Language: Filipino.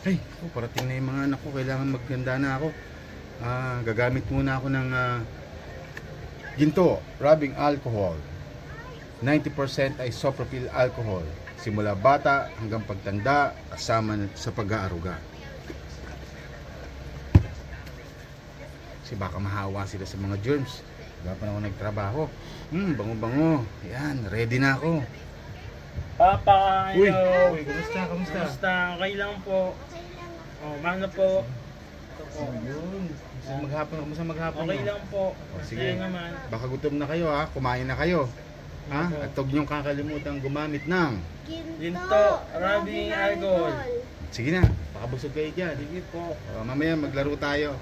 Ay, parating na yung mga anak ko. Kailangan magganda na ako. Gagamit muna ako ng ginto, rubbing alcohol. 90% ay isopropyl alcohol. Simula bata hanggang pagtanda, kasama sa pag-aaruga. Kasi baka mahawa sila sa mga germs. Wala pa na ako nagtrabaho. Bango-bango. Yan, ready na ako. Papa, Uy, hello. kumusta? Kumusta? Okay lang po. Oh, mano po. Ito po. Yun. Kumusta maghapon? Okay lang po. Sige. Sige naman. Baka gutom na kayo ha, kumain na kayo. Ha? Opo. At huwag niyong kakalimutan gumamit ng. Ginto, rubbing alcohol. Sige na, baka busog kayo dyan. Sige po. Mamaya maglaro tayo.